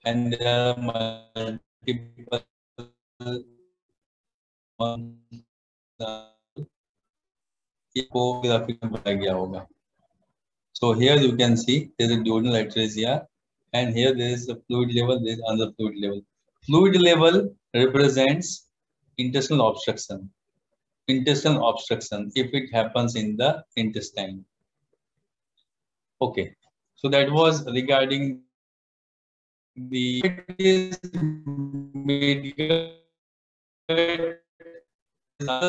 and there are multiple को graphic में बताया गया होगा. So here you can see there is a duodenal atresia, and here there is a fluid level, there is another fluid level. Fluid level represents intestinal obstruction. Intestinal obstruction if it happens in the intestine. Okay, so that was regarding the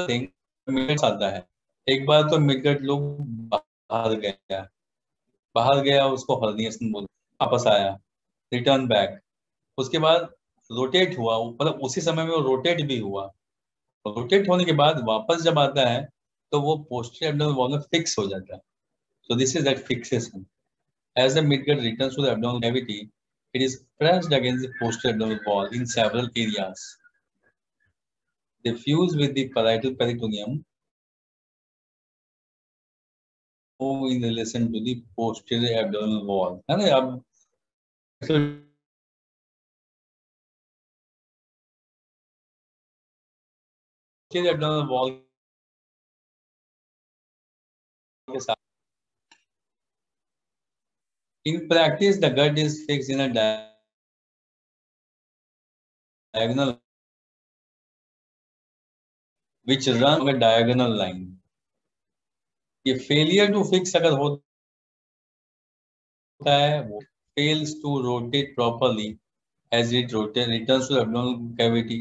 thing. Midgut आता है. एक बार तो midgut लोग बाहर गया उसको herniation बोलते, वापस आया, रिटर्न बैक, उसके बाद रोटेट हुआ, मतलब उसी समय में वो रोटेट भी हुआ. रोटेट होने के बाद वापस जब आता है तो वो पोस्टीरियर एब्डोमिनल वॉल में फिक्स हो जाता है. So this is that fixation. As the midgut returns to the abdominal cavity, it is pressed against the posterior abdominal wall in several areas. They fuse with the parietal peritoneum in relation to the posterior abdominal wall. है ना? अब posterior abdominal wall के साथ. In practice, the gut is fixed in a diagonal which runs along a diagonal line. ये failure to fix अगर होता है, वो fails to rotate properly as it returns to the abdominal cavity.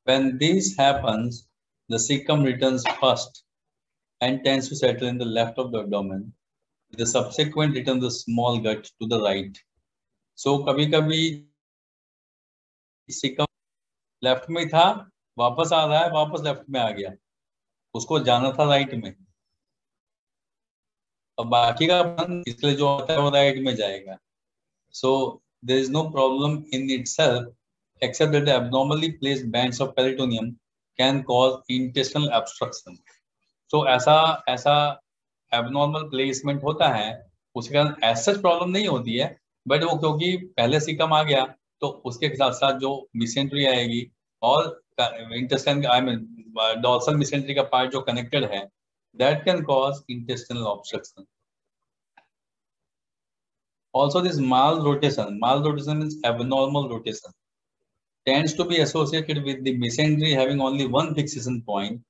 When this happens, the cecum returns first and tends to settle in the left of the abdomen. The subsequent return the small gut to the right. So कभी-कभी cecum left में था, वापस आ रहा है, वापस left में आ गया, उसको जाना था राइट में, और बाकी का इसलिए जो आता है वो राइट में जाएगा. So there is no problem in itself except that the abnormally placed bands of peritoneum can cause intestinal obstruction. So ऐसा abnormal placement होता है, उसके कारण ऐसा प्रॉब्लम नहीं होती है, बट वो क्योंकि पहले सीकम आ गया तो उसके साथ साथ जो मिसेंट्री आएगी और intestine I mean dorsal mesentery का पार्ट जो कनेक्टेड है, that can cause intestinal obstruction. Also, this malrotation means abnormal rotation, tends to be associated with the mesentery having only one fixation point,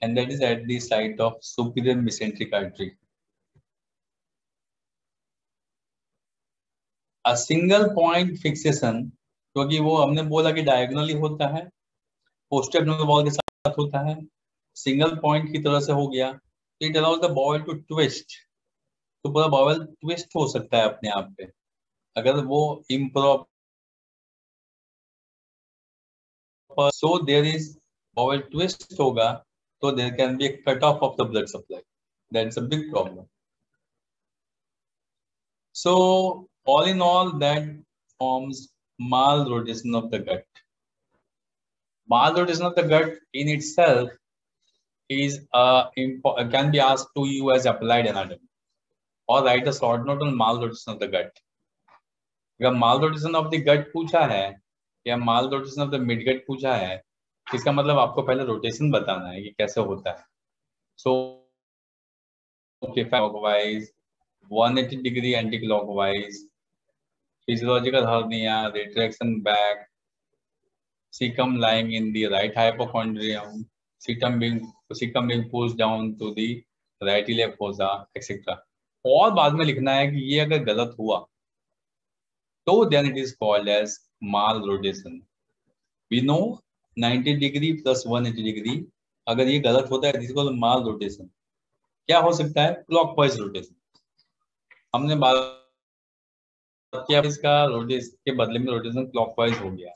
and that is at the site of superior mesenteric artery. A single point fixation, क्योंकि वो हमने बोला कि diagonally होता है, posterior abdominal wall के साथ होता है, सिंगल पॉइंट की तरह से हो गया, it allows the bowel to twist. तो पूरा बॉवल ट्विस्ट हो सकता है अपने आप पे. अगर वो improper, so there is bowel twist होगा तो there can be a cut off of the blood supply. That's a big problem. So all in all, that forms malrotation of the gut. Malrotation of the gut in itself is can be asked to you as applied anatomy, or write a short note on malrotation of the gut. अगर malrotation of the gut पूछा है या malrotation of the midgut पूछा है, इसका मतलब आपको पहले रोटेशन बताना है कि कैसे होता है. So clockwise, 180 degree anti-clockwise, physiological hernia, retraction back, cecum lying in the right hypochondrium, cecum being pushed down to the right iliac fossa, etc. और बाद में लिखना है कि ये अगर गलत हुआ तो then it is called as malrotation. We know 90 degree plus 180 degree, अगर ये गलत होता है this is called malrotation. क्या हो सकता है? Clockwise rotation. हमने बात किया इसका रोटेशन के बदले में रोटेशन क्लॉकवाइज हो गया,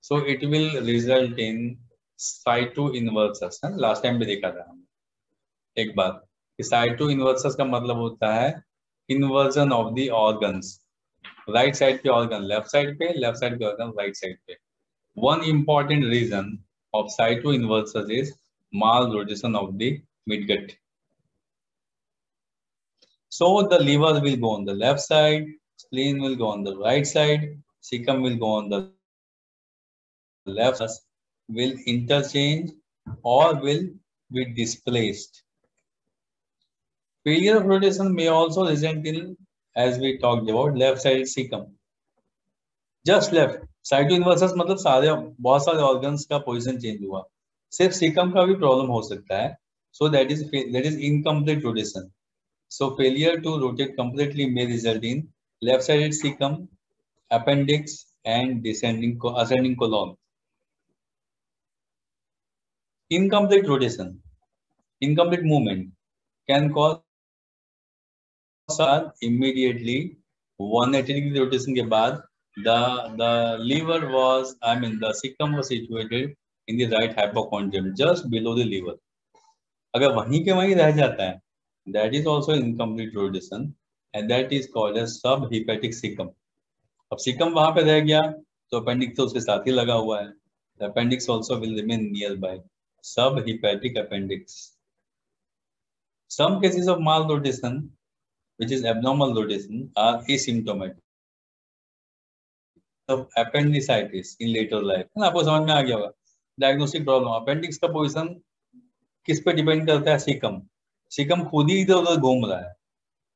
so it will result in situs inversus. Last time भी देखा था हमने एक बात कि साइटो इन्वर्सस का मतलब होता है inversion of the organs. Right side के ऑर्गन लेफ्ट साइड पे, लेफ्ट साइड के ऑर्गन राइट साइड पे. One important reason of situs inversus is malrotation of the midgut. So the liver will go on the left side, Spleen will go on the right side, cecum will go on the left side, will interchange or will be displaced. Failure of rotation may also result in, as we talked about, left-sided cecum. Just left. Situs inversus मतलब सारे बहुत सारे organs का position change हुआ. सिर्फ caecum का भी problem हो सकता है. So that is incomplete rotation. So failure to rotate completely may result in left-sided cecum, appendix, and ascending colon. Incomplete rotation, incomplete movement can cause immediately 180 degree rotation के बाद the liver was, the cecum was situated in the right hypochondrium just below the liver. अगर वहीं के वहीं रह जाता है, that is also incomplete rotation and that is called as subhepatic cecum. अब cecum वहां पे रह गया तो appendix तो उसके साथ ही लगा हुआ है. The appendix also will remain nearby. Subhepatic appendix. Some cases of malrotation, which is abnormal rotation, are asymptomatic. Of appendicitis in later life. ना आपको समझ में आ गया होगा. डायग्नोस्टिक प्रॉब्लम, अपेंडिक्स का पोजीशन किस पे डिपेंड करता है? सीकम. सीकम खुद ही इधर उधर घूम रहा है,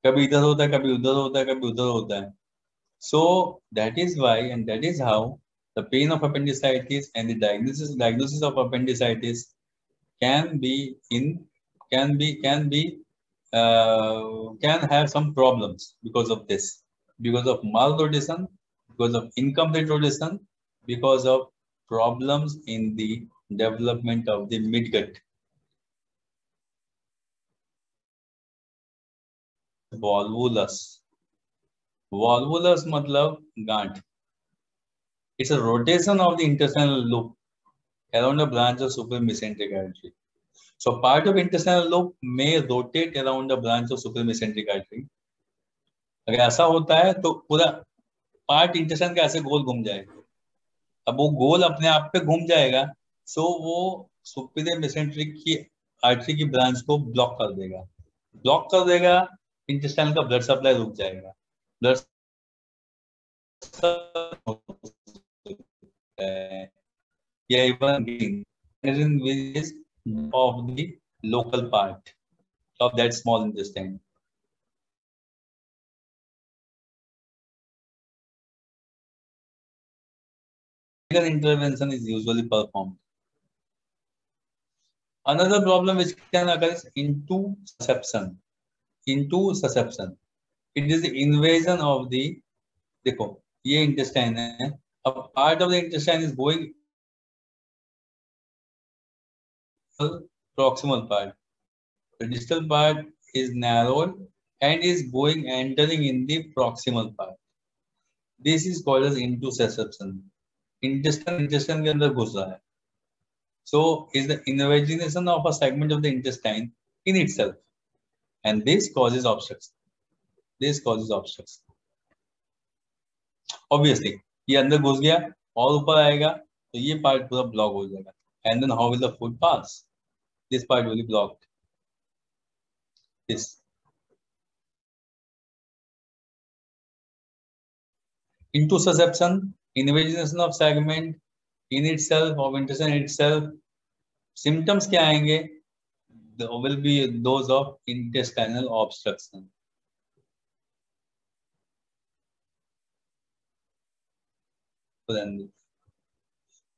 कभी इधर होता है, कभी उधर होता है, कभी उधर होता है. So that is why and that is how the pain of appendicitis and the diagnosis of appendicitis can have some problems because of this, because of malrotation, because of incomplete rotation, because of problems in the development of the midgut. Volvulus. Volvulus मतलब गांठ. It's a rotation of the intestinal loop around a branch of supramesenteric artery. So part of intestinal loop may rotate around a branch of supramesenteric artery. अगर ऐसा होता है तो पूरा part intestine का ऐसे गोल घूम जाएगा. अब वो गोल अपने आप पे घूम जाएगा, सो वो सुपीरियर मेसेंट्रिक की आर्टरी की ब्रांच को ब्लॉक कर देगा. इंटेस्टाइन का ब्लड सप्लाई रुक जाएगा. ब्लड या even of the local part of that small intestine. Intervention is usually performed. Another problem which can occur is intussusception. Intussusception. It is the invasion of the, देखो ये intestine है, अब part of the intestine is going proximal part. The distal part is narrowed and is entering in the proximal part. This is called as intussusception. Intestine के अंदर घुस रहा है. So is the invagination of a segment of the intestine in itself, and this causes obstruction. Obviously, ये अंदर घुस गया और ऊपर आएगा तो ये पार्ट पूरा ब्लॉक हो जाएगा. And then how will the food pass? This part will be blocked. This. Intussusception, invagination of segment in itself, of intestine itself. Symptoms क्या आएंगे? There will be those of intestinal obstruction.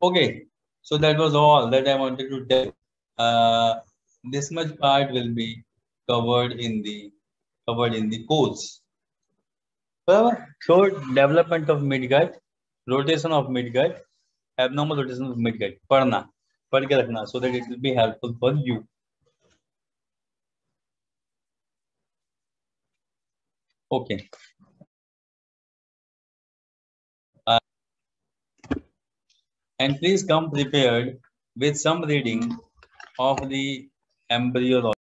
Okay, so that was all that I wanted to tell. This much part will be covered in the course. So development of midgut, rotation of midgut, abnormal rotation of midgut. पढ़ के रखना so that it will be helpful for you. Okay. And please come prepared with some reading of the embryology.